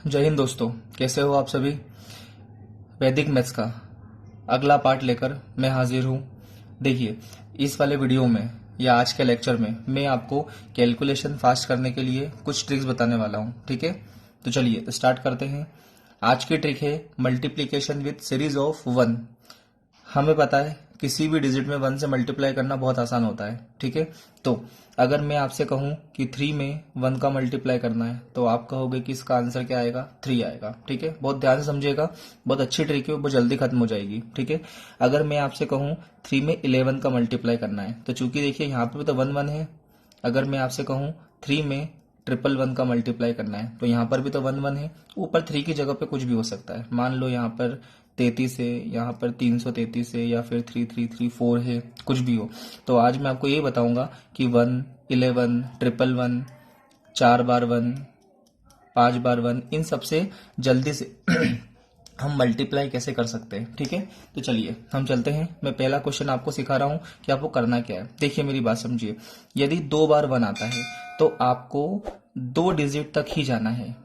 जय हिंद दोस्तों, कैसे हो आप सभी। वैदिक मैथ्स का अगला पार्ट लेकर मैं हाजिर हूँ। देखिए, इस वाले वीडियो में या आज के लेक्चर में मैं आपको कैलकुलेशन फास्ट करने के लिए कुछ ट्रिक्स बताने वाला हूँ। ठीक है, तो चलिए स्टार्ट करते हैं। आज की ट्रिक है मल्टीप्लीकेशन विथ सीरीज ऑफ 1। हमें पता है किसी भी डिजिट में 1 से मल्टीप्लाई करना बहुत आसान होता है। ठीक है, तो अगर मैं आपसे कहूं कि 3 में 1 का मल्टीप्लाई करना है तो आप कहोगे कि इसका आंसर क्या आएगा, 3 आएगा। ठीक है, बहुत ध्यान से समझिएगा, बहुत अच्छी ट्रिक है, बहुत जल्दी खत्म हो जाएगी। ठीक है, अगर मैं आपसे कहूं 3 में 11 का मल्टीप्लाई करना है तो चूंकि देखिए यहाँ पे भी तो 1 1 है। अगर मैं आपसे कहूं 3 में 111 का मल्टीप्लाई करना है तो यहाँ पर भी तो 1 1 है। ऊपर 3 की जगह पे कुछ भी हो सकता है। मान लो यहाँ पर 33 है, यहाँ पर 333 है, या फिर 3334 है, कुछ भी हो। तो आज मैं आपको ये बताऊंगा कि 1, 11, 111, 4 बार 1, 5 बार 1, इन सबसे जल्दी से हम मल्टीप्लाई कैसे कर सकते हैं। ठीक है, तो चलिए हम चलते हैं। मैं पहला क्वेश्चन आपको सिखा रहा हूं कि आपको करना क्या है। देखिए मेरी बात समझिए, यदि 2 बार 1 आता है तो आपको 2 डिजिट तक ही जाना है।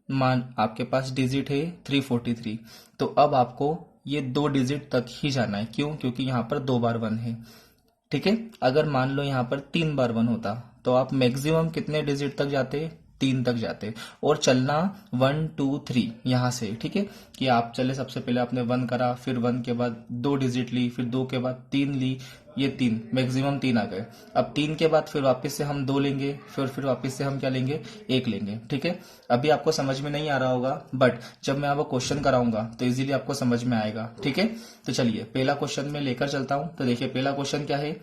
मान आपके पास डिजिट है 343, तो अब आपको ये 2 डिजिट तक ही जाना है। क्यों? क्योंकि यहाँ पर 2 बार 1 है। ठीक है, अगर मान लो यहाँ पर 3 बार 1 होता तो आप मैक्सिमम कितने डिजिट तक जाते, 3 तक जाते। और चलना 1 2 3 यहां से। ठीक है, कि आप चले, सबसे पहले आपने 1 करा, फिर 1 के बाद 2 डिजिट ली, फिर 2 के बाद 3 ली, ये 3 मैक्सिमम 3 आ गए। अब 3 के बाद फिर वापस से हम 2 लेंगे, फिर वापस से हम क्या लेंगे, 1 लेंगे। ठीक है, अभी आपको समझ में नहीं आ रहा होगा, बट जब मैं आपको क्वेश्चन कराऊंगा तो इजीली आपको समझ में आएगा। ठीक है, तो चलिए पहला क्वेश्चन में लेकर चलता हूं। तो देखिए पहला क्वेश्चन क्या है,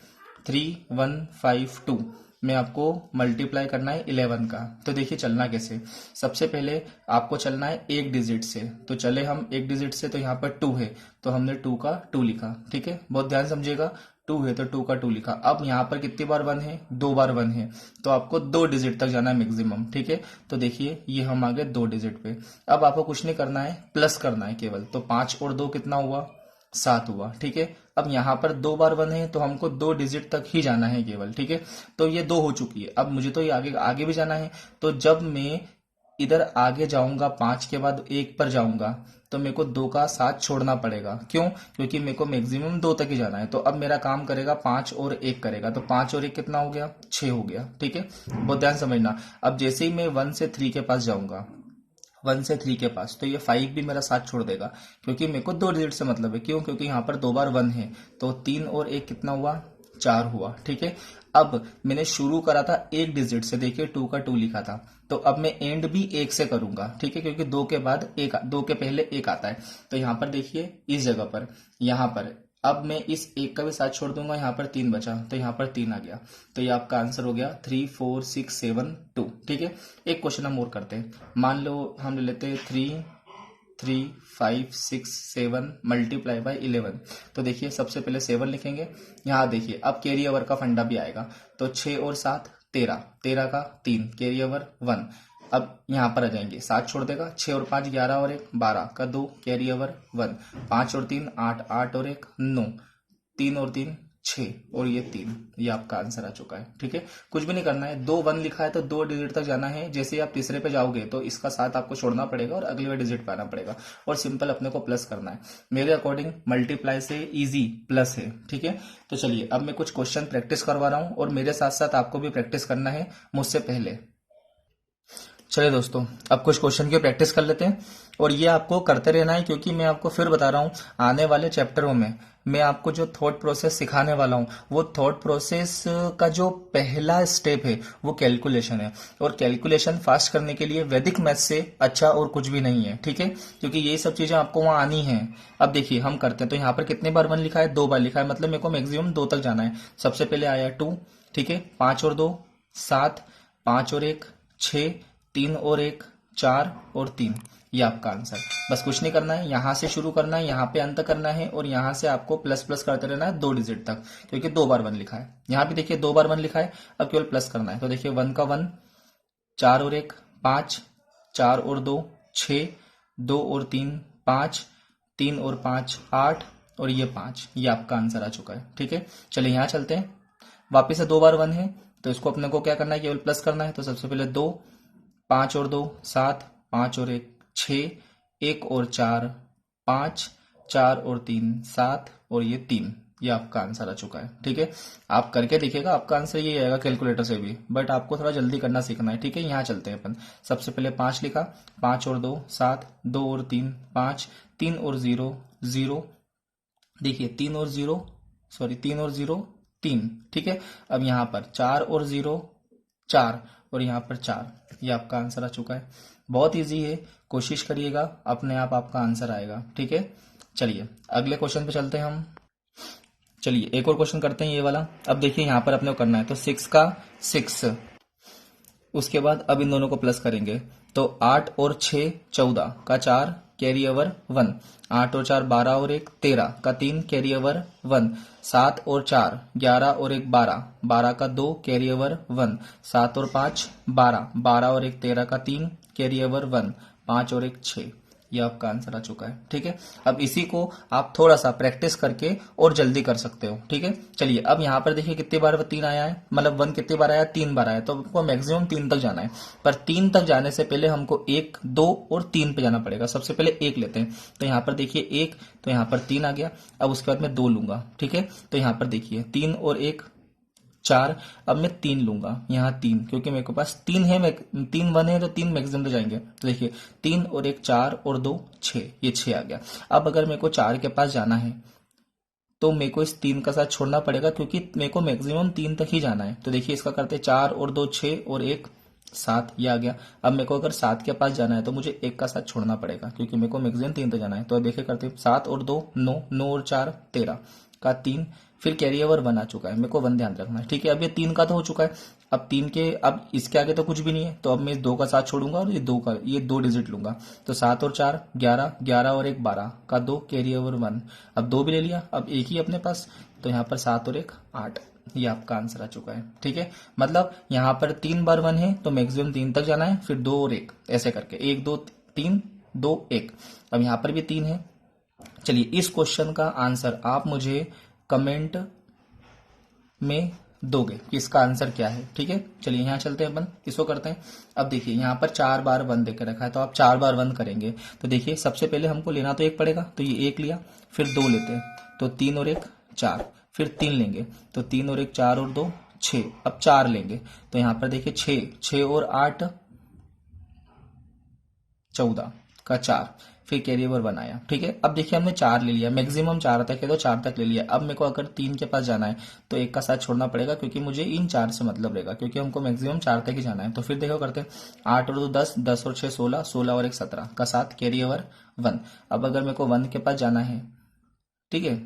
3152 में आपको मल्टीप्लाई करना है 11 का। तो देखिए चलना कैसे, सबसे पहले आपको चलना है एक डिजिट से। तो चले हम एक डिजिट से, तो यहाँ पर 2 है तो हमने 2 का 2 लिखा। ठीक है, बहुत ध्यान समझिएगा, 2 है तो 2 का 2 लिखा। अब यहाँ पर कितनी बार 1 है, 2 बार 1 है, तो आपको 2 डिजिट तक जाना है मैक्सिमम। ठीक है, तो देखिए ये हम आ गए 2 डिजिट पे। अब आपको कुछ नहीं करना है, प्लस करना है केवल। तो 5 और 2 कितना हुआ, 7 हुआ। ठीक है, अब यहाँ पर 2 बार 1 है तो हमको 2 डिजिट तक ही जाना है केवल। ठीक है, तो ये 2 हो चुकी है। अब मुझे तो ये आगे आगे भी जाना है। तो जब मैं इधर आगे जाऊंगा, 5 के बाद 1 पर जाऊंगा, तो मेरे को 2 का 7 छोड़ना पड़ेगा। क्यों? क्योंकि मेरे को मैक्सिमम 2 तक ही जाना है। तो अब मेरा काम करेगा 5 और 1 करेगा। तो 5 और 1 कितना हो गया, 6 हो गया। ठीक है, बहुत ध्यान समझना। अब जैसे ही मैं 1 से 3 के पास जाऊंगा, 1 से 3 के पास, तो ये 5 भी मेरा साथ छोड़ देगा, क्योंकि मेरे को 2 डिजिट से मतलब है। क्यों? क्योंकि यहाँ पर 2 बार 1 है, तो 3 और 1 कितना हुआ, 4 हुआ। ठीक है, अब मैंने शुरू करा था एक डिजिट से, देखिए 2 का 2 लिखा था, तो अब मैं एंड भी 1 से करूंगा। ठीक है, क्योंकि 2 के बाद 1, 2 के पहले 1 आता है। तो यहाँ पर देखिए इस जगह पर, यहाँ पर अब मैं इस 1 का भी साथ छोड़ दूंगा, यहाँ पर 3 बचा, तो यहाँ पर 3 आ गया। तो ये आपका आंसर हो गया 3 4 6 7 2। ठीक है, एक क्वेश्चन हम और करते हैं। मान लो हम ले लेते हैं 3 3 5 6 7 मल्टीप्लाई बाय 11। तो देखिए सबसे पहले 7 लिखेंगे। यहाँ देखिए अब कैरी ओवर का फंडा भी आएगा। तो 6 और 7 13, 13 का 3, कैरी ओवर 1। अब यहाँ पर आ जाएंगे, 7 छोड़ देगा, 6 और 5 11 और 1 12 का 2, कैरी ओवर 1। 5 और 3 8, 8 और 1 9, 3 और 3 6 और ये 3, ये आपका आंसर आ चुका है। ठीक है, कुछ भी नहीं करना है, 2 1 लिखा है तो 2 डिजिट तक जाना है। जैसे ही आप तीसरे पे जाओगे तो इसका साथ आपको छोड़ना पड़ेगा और अगले डिजिट पे आना पड़ेगा, और सिंपल अपने को प्लस करना है। मेरे अकॉर्डिंग मल्टीप्लाई से इजी प्लस है। ठीक है, तो चलिए अब मैं कुछ क्वेश्चन प्रैक्टिस करवा रहा हूँ, और मेरे साथ साथ आपको भी प्रैक्टिस करना है मुझसे पहले। चलिए दोस्तों, अब कुछ क्वेश्चन की प्रैक्टिस कर लेते हैं, और ये आपको करते रहना है, क्योंकि मैं आपको फिर बता रहा हूँ आने वाले चैप्टरों में मैं आपको जो थॉट प्रोसेस सिखाने वाला हूँ, वो थॉट प्रोसेस का जो पहला स्टेप है वो कैलकुलेशन है। और कैलकुलेशन फास्ट करने के लिए वैदिक मैथ से अच्छा और कुछ भी नहीं है। ठीक है, क्योंकि ये सब चीजें आपको वहां आनी है। अब देखिए हम करते हैं। तो यहाँ पर कितने बार 1 लिखा है, 2 बार लिखा है, मतलब मेरे को मैक्सिमम 2 तक जाना है। सबसे पहले आया 2। ठीक है, 5 और 2 7, 5 और 1 6, 3 और 1 4 और 3, ये आपका आंसर। बस कुछ नहीं करना है, यहां से शुरू करना है, यहाँ पे अंत करना है, और यहां से आपको प्लस प्लस करते रहना है 2 डिजिट तक, क्योंकि 2 बार 1 लिखा है। यहाँ भी देखिए 2 बार 1 लिखा है, अब केवल प्लस करना है। तो देखिए 1 का 1, 4 और 1 5, 4 और 2 6, 2 और 3 5, 3 और 5 8, और ये 5, ये आपका आंसर आ चुका है। ठीक है, चलिए यहाँ चलते हैं। वापिस से 2 बार 1 है, तो इसको अपने को क्या करना है, केवल प्लस करना है। तो सबसे पहले 2, 5 और 2 7, 5 और 1 6, 1 और 4 5, 4 और 3 7 और ये 3। ये आपका आंसर आ चुका है। ठीक है, आप करके देखिएगा, आपका आंसर ये आएगा कैलकुलेटर से भी, बट आपको थोड़ा जल्दी करना सीखना है। ठीक है, यहाँ चलते हैं अपन। सबसे पहले 5 लिखा, 5 और 2 7, 2 और 3 5, 3 और 0 0। देखिए 3 और 0 3। ठीक है, अब यहाँ पर 4 और 0 4 और यहाँ पर 4। ये आपका आंसर आ चुका है। बहुत इजी है, कोशिश करिएगा, अपने आप आपका आंसर आएगा। ठीक है, चलिए अगले क्वेश्चन पे चलते हैं हम। चलिए एक और क्वेश्चन करते हैं, ये वाला। अब देखिए यहाँ पर अपने को करना है तो 6 का 6, उसके बाद अब इन दोनों को प्लस करेंगे तो 8 और 6 14 का 4 कैरी ओवर 1, 8 और 4 12 और 1 13 का 3 कैरी ओवर 1, 7 और 4 11 और 1 12, 12 का 2 कैरी ओवर 1, 7 और 5 12, 12 और 1 13 का 3 कैरी ओवर 1, 5 और 1 6। ये आपका आंसर आ चुका है। ठीक है, अब इसी को आप थोड़ा सा प्रैक्टिस करके और जल्दी कर सकते हो। ठीक है, चलिए अब यहाँ पर देखिए कितनी बार 3 आया है, मतलब 1 कितनी बार आया, 3 बार आया, तो आपको मैक्सिमम 3 तक जाना है। पर 3 तक जाने से पहले हमको 1 2 और 3 पे जाना पड़ेगा। सबसे पहले 1 लेते हैं, तो यहाँ पर देखिए 1, तो यहाँ पर 3 आ गया। अब उसके बाद मैं 2 लूंगा। ठीक है, तो यहाँ पर देखिए 3 और 1 4, अब मैं 3 लूंगा, यहाँ 3, क्योंकि मेरे को पास 3 है, 3 1 है तो 3 मैक्सिमम तो जाएंगे। तो देखिए 3 और 1 4 और 2 6, ये 6 आ गया। अब अगर मेरे को 4 के पास जाना है तो मेरे को इस 3 का साथ छोड़ना पड़ेगा, क्योंकि मेरे को मैक्सिमम 3 तक ही जाना है। तो देखिए इसका करते 4 और 2 6 और 1 7, ये आ गया। अब मेरे को अगर 7 के पास जाना है तो मुझे 1 का साथ छोड़ना पड़ेगा, क्योंकि मेरे को मैक्सिमम 3 तक जाना है। तो देखिए करते 7 और 2 9, 9 और 4 13 का 3, फिर कैरी ओवर 1 आ चुका है। मेरे को 1 ध्यान रखना है। ठीक है, अब ये 3 का तो हो चुका है। अब 3 के, अब इसके आगे तो कुछ भी नहीं है, तो अब मैं इस 2 का साथ छोड़ूंगा और ये 2 डिजिट लूंगा। तो 7 और 4 11, 11 और 1 12 का 2 कैरी ओवर 1। अब 2 भी ले लिया, अब 1 ही अपने पास, तो यहाँ पर 7 और 1 8। ये आपका आंसर आ चुका है। ठीक है, मतलब यहाँ पर 3 बार 1 है तो मैक्सिमम 3 तक जाना है, फिर 2 और 1 ऐसे करके 1 2 3 2 1। अब यहाँ पर भी 3 है। चलिए इस क्वेश्चन का आंसर आप मुझे कमेंट में दोगे कि इसका आंसर क्या है। ठीक है, चलिए यहाँ चलते हैं, अपन इसको करते हैं। अब देखिए यहाँ पर 4 बार 1 देकर रखा है, तो आप 4 बार 1 करेंगे। तो देखिए सबसे पहले हमको लेना तो 1 पड़ेगा, तो ये 1 लिया, फिर 2 लेते हैं, तो 3 और 1 4, फिर 3 लेंगे, तो 3 और 1 4 और 2 6। अब 4 लेंगे, तो यहाँ पर देखिए 6 और 8 14 का 4, फिर कैरी ओवर 1 आया। ठीक है, अब देखिए हमने 4 ले लिया, मैक्सिमम 4 तक है तो 4 तक ले लिया। अब मेरे को अगर 3 के पास जाना है तो 1 का साथ छोड़ना पड़ेगा, क्योंकि मुझे इन 4 से मतलब रहेगा, क्योंकि हमको मैक्सिमम 4 तक ही जाना है। तो फिर देखो करते हैं 8 और 2 10, 10 और 6 16, 16 और 1 17 का 7 कैरी ओवर 1। अब अगर मेरे को 1 के पास जाना है, ठीक है,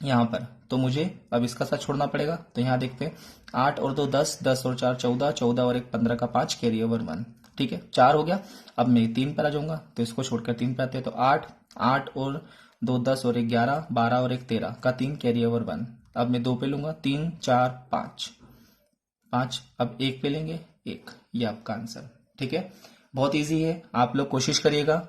यहाँ पर, तो मुझे अब इसका साथ छोड़ना पड़ेगा। तो यहाँ देखते हैं 8 और 2 10, 10 और 4 14, 14 और 1 15 का 5 कैरी ओवर 1। ठीक है, 4 हो गया। अब मैं 3 पर आ जाऊंगा, तो इसको छोड़कर 3 पर आते हैं, तो 8 और 2 10 और 1 11, 12 और 1 13 का 3 कैरी ओवर 1। अब मैं 2 पे लूंगा, 3 4 5, अब 1 पे लेंगे 1। ये आपका आंसर। ठीक है, बहुत इजी है, आप लोग कोशिश करिएगा।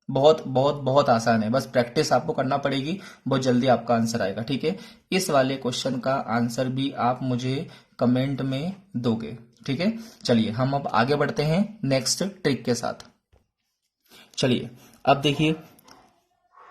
बहुत बहुत बहुत आसान है, बस प्रैक्टिस आपको करना पड़ेगी, बहुत जल्दी आपका आंसर आएगा। ठीक है, इस वाले क्वेश्चन का आंसर भी आप मुझे कमेंट में दोगे। ठीक है, चलिए हम अब आगे बढ़ते हैं नेक्स्ट ट्रिक के साथ। चलिए अब देखिए,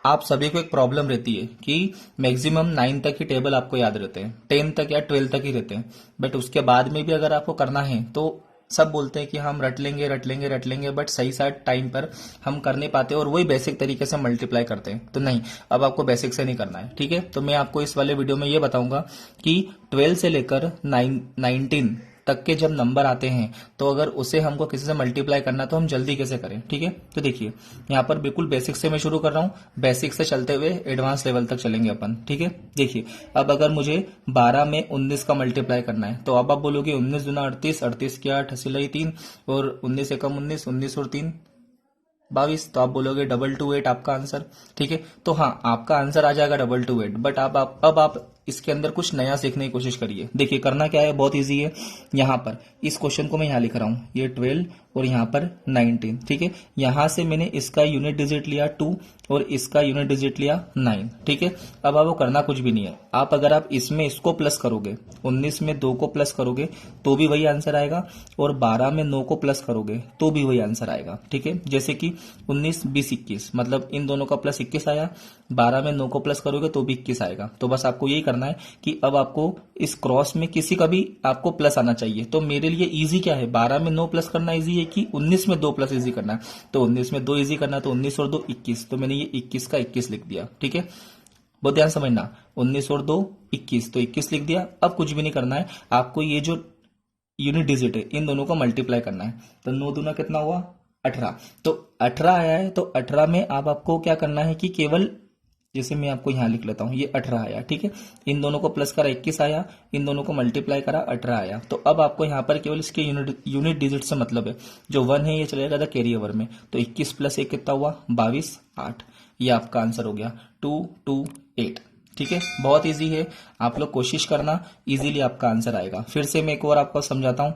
आप सभी को एक प्रॉब्लम रहती है कि मैक्सिमम 9 तक ही टेबल आपको याद रहते हैं, 10 तक या 12 तक ही रहते हैं, बट उसके बाद में भी अगर आपको करना है तो सब बोलते हैं कि हम रट लेंगे, बट सही साइड टाइम पर हम कर नहीं पाते और वही बेसिक तरीके से मल्टीप्लाई करते हैं। तो नहीं, अब आपको बेसिक से नहीं करना है। ठीक है, तो मैं आपको इस वाले वीडियो में ये बताऊंगा कि 12 से लेकर 19 तक के जब नंबर आते हैं तो अगर उसे हमको किसी से मल्टीप्लाई करना तो हम जल्दी कैसे करें। ठीक है, तो देखिए यहाँ पर बिल्कुल बेसिक से मैं शुरू कर रहा हूँ, बेसिक से चलते हुए एडवांस लेवल तक चलेंगे अपन। ठीक है, देखिए अब अगर मुझे 12 में 19 का मल्टीप्लाई करना है, तो अब आप बोलोगे 19 दूना 38, 38 की 8 हसीलाई 3, और 19 एकम 19, 19 और 3 22, तो आप बोलोगे 228 आपका आंसर। ठीक है, तो हाँ आपका आंसर आ जाएगा 228, बट अब आप इसके अंदर कुछ नया सीखने की कोशिश करिए। देखिए करना क्या है, बहुत इजी है। यहाँ पर इस क्वेश्चन को मैं यहाँ लिख रहा हूँ, ये 12 और यहाँ पर 19, ठीक है। यहाँ से मैंने इसका यूनिट डिजिट लिया 2 और इसका यूनिट डिजिट लिया 9, ठीक है। अब आपको करना कुछ भी नहीं है, आप अगर आप इसमें इसको प्लस करोगे, 19 में 2 को प्लस करोगे तो भी वही आंसर आएगा, और 12 में 9 को प्लस करोगे तो भी वही आंसर आएगा, ठीक है। जैसे कि 19, 20, 21, मतलब इन दोनों का प्लस 21 आया, 12 में 9 को प्लस करोगे तो भी 21 आएगा। तो बस आपको यही करना है कि अब आपको इस क्रॉस में किसी का भी आपको प्लस आना चाहिए। तो मेरे लिए इजी क्या है, 12 में 9 प्लस करना इजी है कि 19 में 2 प्लस इजी करना है। तो 19 में 2 इजी करना है, तो 19 और 2 21, तो मैंने ये 21 का 21 लिख दिया, ठीक है। बहुत ध्यान समझना, 19 और 2 21, तो 21 लिख दिया। अब कुछ भी नहीं करना है, आपको ये जो यूनिट डिजिट है इन दोनों को मल्टीप्लाई करना है। तो 9 दूना कितना हुआ 18, तो 18 आया है, तो 18 में अब आपको क्या करना है कि केवल, जैसे मैं आपको यहां लिख लेता हूं, ये 18 आया, ठीक है। इन दोनों को प्लस करा 21 आया, इन दोनों को मल्टीप्लाई करा 18 आया। तो अब आपको यहां पर केवल इसके यूनिट डिजिट से मतलब है, जो 1 है ये चलेगा था कैरी ओवर में, तो 21 प्लस 1 कितना हुआ 22, 8। ये आपका आंसर हो गया 228, ठीक है। बहुत इजी है, आप लोग कोशिश करना, इजीली आपका आंसर आएगा। फिर से मैं एक और आपको समझाता हूं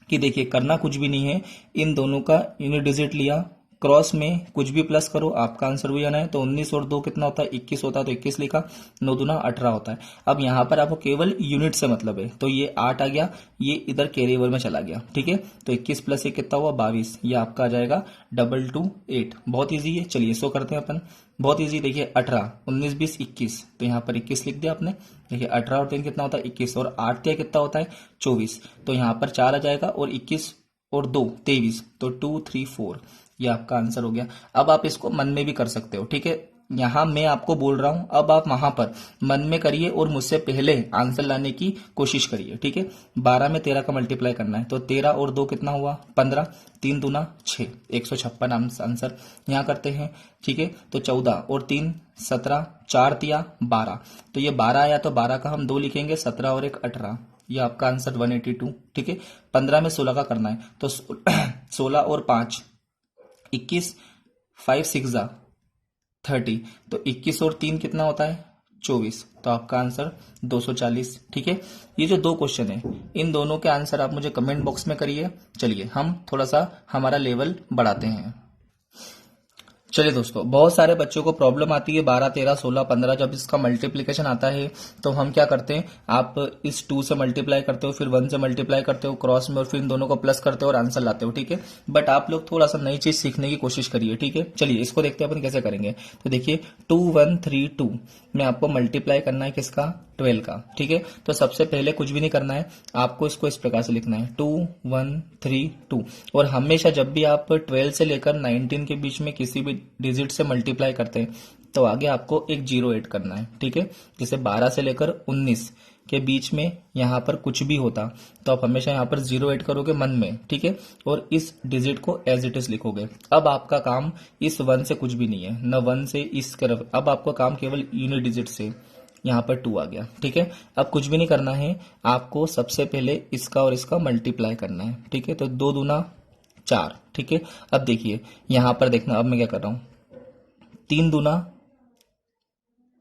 कि देखिए करना कुछ भी नहीं है, इन दोनों का यूनिट डिजिट लिया, क्रॉस में कुछ भी प्लस करो, आपका आंसर वही आना है। तो 19 और 2 कितना होता है 21 होता है, तो 21 लिखा, 9 दूना 18 होता है। अब यहां पर आपको केवल यूनिट से मतलब है, तो ये 8 आ गया, ये इधर कैरी ओवर में चला गया, ठीक है। तो 21 प्लस 1 कितना हुआ 22, ये आपका आ जाएगा 228। बहुत ईजी है, चलिए इसको करते हैं अपन। बहुत ईजी, देखिए 18, 19, 20, 21, तो यहाँ पर 21 लिख दिया आपने। देखिए 18 और 3 कितना होता है 21, और 8 क्या कितना होता है 24, तो यहाँ पर 4 आ जाएगा, और 21 और 2 23, तो 2 3 4, ये आपका आंसर हो गया। अब आप इसको मन में भी कर सकते हो, ठीक है। यहां मैं आपको बोल रहा हूं, अब आप वहां पर मन में करिए और मुझसे पहले आंसर लाने की कोशिश करिए, ठीक है। 12 में 13 का मल्टीप्लाई करना है, तो 13 और 2 कितना हुआ 15, 3 दूना 6, 156 आंसर यहां करते हैं, ठीक है। तो 14 और 3 17, 4 तिया 12, तो ये 12 आया, तो 12 का हम 2 लिखेंगे, 17 और 1 18, ये आपका आंसर 182, ठीक है। 15 में 16 का करना है, तो 16 और 5 21, 5 6 30, तो 21 और 3 कितना होता है 24, तो आपका आंसर 240, ठीक है। ये जो 2 क्वेश्चन है इन दोनों के आंसर आप मुझे कमेंट बॉक्स में करिए। चलिए हम थोड़ा सा हमारा लेवल बढ़ाते हैं। चलिए दोस्तों, बहुत सारे बच्चों को प्रॉब्लम आती है 12 13 16 15, जब इसका मल्टीप्लिकेशन आता है तो हम क्या करते हैं, आप इस 2 से मल्टीप्लाई करते हो, फिर 1 से मल्टीप्लाई करते हो क्रॉस में, और फिर इन दोनों को प्लस करते हो और आंसर लाते हो, ठीक है। बट आप लोग थोड़ा सा नई चीज सीखने की कोशिश करिए, ठीक है। चलिए इसको देखते हैं अपन कैसे करेंगे। तो देखिए 2 1 3 2 में आपको मल्टीप्लाई करना है किसका 12 का, ठीक है। तो सबसे पहले कुछ भी नहीं करना है, आपको इसको इस प्रकार से लिखना है 2 1 3 2, और हमेशा जब भी आप 12 से लेकर 19 के बीच में किसी भी डिजिट से मल्टीप्लाई करते हैं तो आगे आपको एक 0 ऐड करना है, ठीक है। जैसे 12 से लेकर 19 के बीच में यहां पर कुछ भी होता तो आप हमेशा यहां पर 0 ऐड करोगे मन में, ठीक है, और इस डिजिट को एज इट इज लिखोगे। अब आपका काम इस 1 से कुछ भी नहीं है, न 1 से इस तरफ, अब आपका काम केवल यूनिट डिजिट से, यहाँ पर 2 आ गया, ठीक है। अब कुछ भी नहीं करना है, आपको सबसे पहले इसका और इसका मल्टीप्लाई करना है, ठीक है। तो 2 दूना 4, ठीक है। अब देखिए यहां पर देखना, अब मैं क्या कर रहा हूं, 3 दूना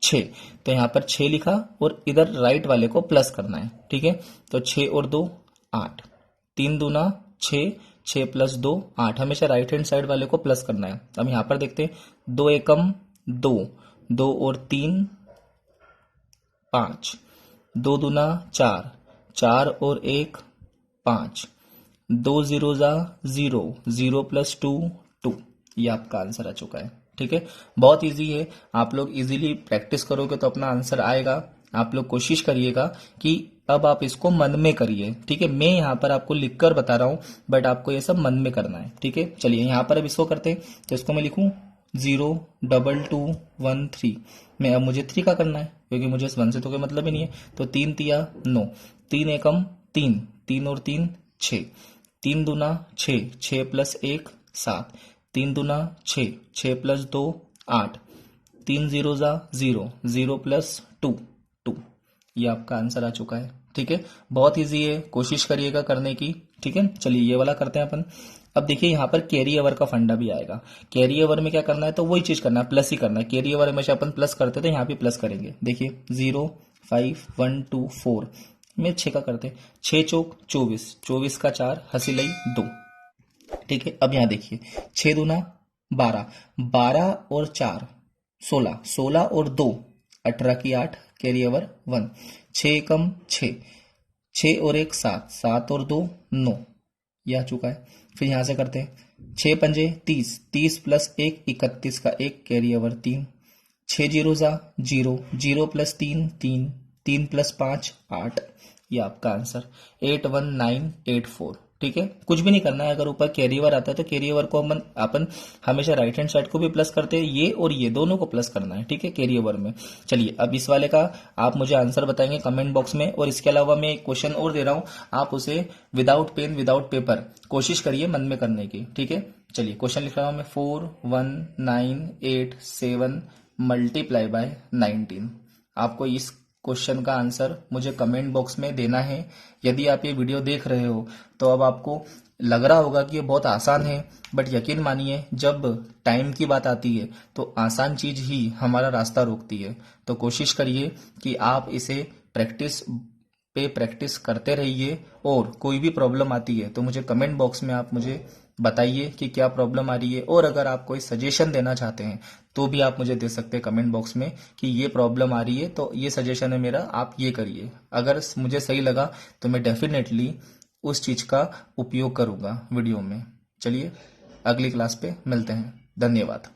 6, तो यहां पर 6 लिखा, और इधर राइट वाले को प्लस करना है, ठीक है। तो 6 और 2 8, 3 दूना 6, 6 प्लस 2 8, हमेशा राइट हैंड साइड वाले को प्लस करना है। अब यहां पर देखते हैं 2 एकम 2, 2 और 3 5, 2 दूना 4, 4 और 1 5, 2 जीरो जा 0, 0 प्लस 2 2, ये आपका आंसर आ चुका है, ठीक है। बहुत इजी है, आप लोग इजीली प्रैक्टिस करोगे तो अपना आंसर आएगा। आप लोग कोशिश करिएगा कि अब आप इसको मन में करिए, ठीक है। मैं यहाँ पर आपको लिखकर बता रहा हूं, बट आपको ये सब मन में करना है, ठीक है। चलिए यहाँ पर अब इसको करते हैं, तो इसको मैं लिखूं 0 2 2 1 3 में, अब मुझे 3 का करना है क्योंकि मुझे इस 1 से तो कोई मतलब ही नहीं है। तो 3 तिया 9, 3 एकम 3, 3 और 3 6, 3 दूना 6, 6 प्लस 1 7, 3 दूना 6, 6 प्लस 2 8, 3 जीरो जा 0, 0 प्लस 2 2, ये आपका आंसर आ चुका है, ठीक है। बहुत इजी है, कोशिश करिएगा करने की, ठीक है। चलिए ये वाला करते हैं अपन। अब देखिए यहाँ पर कैरी ओवर का फंडा भी आएगा। कैरी ओवर में क्या करना है, तो वही चीज करना है, प्लस ही करना है। कैरी ओवर हमेशा अपन प्लस करते थे, यहाँ भी प्लस करेंगे। देखिए 0 5 1 2 4 में 6 का करते, 6 चौक 24, 24 का 4 हसी लई 2, ठीक है, अब यहाँ देखिए 6 दूना 12, 12 और 4 16, 16 और 2 18 की 8, कैरी ओवर 1, 6 एकम 6, 6 और 1 7, 7 और 2 9, यह आ चुका है। फिर यहाँ से करते हैं 6 पंजे 30, 30 प्लस 1 31 का 1, कैरी ओवर 3, 6 जीरो ज़ा 0, 0 प्लस 3 3, 3 प्लस 5 8, ये आपका आंसर 81984। ठीक है, कुछ भी नहीं करना है। अगर ऊपर कैरी ओवर आता है तो कैरी ओवर को अपन हमेशा राइट हैंड साइड को भी प्लस करते हैं, ये और ये दोनों को प्लस करना है। ठीक है, कैरी ओवर में। चलिए, अब इस वाले का आप मुझे आंसर बताएंगे कमेंट बॉक्स में। और इसके अलावा मैं एक क्वेश्चन और दे रहा हूं, आप उसे विदाउट पेन विदाउट पेपर कोशिश करिए मन में करने की। ठीक है, चलिए क्वेश्चन लिख रहा हूं मैं। 4197 मल्टीप्लाई बाय 19। आपको इस क्वेश्चन का आंसर मुझे कमेंट बॉक्स में देना है। यदि आप ये वीडियो देख रहे हो तो अब आपको लग रहा होगा कि ये बहुत आसान है, बट यकीन मानिए जब टाइम की बात आती है तो आसान चीज ही हमारा रास्ता रोकती है। तो कोशिश करिए कि आप इसे प्रैक्टिस करते रहिए। और कोई भी प्रॉब्लम आती है तो मुझे कमेंट बॉक्स में आप मुझे बताइए कि क्या प्रॉब्लम आ रही है। और अगर आप कोई सजेशन देना चाहते हैं तो भी आप मुझे दे सकते हैं कमेंट बॉक्स में कि ये प्रॉब्लम आ रही है तो ये सजेशन है मेरा, आप ये करिए। अगर मुझे सही लगा तो मैं डेफिनेटली उस चीज का उपयोग करूंगा वीडियो में। चलिए, अगली क्लास पे मिलते हैं। धन्यवाद।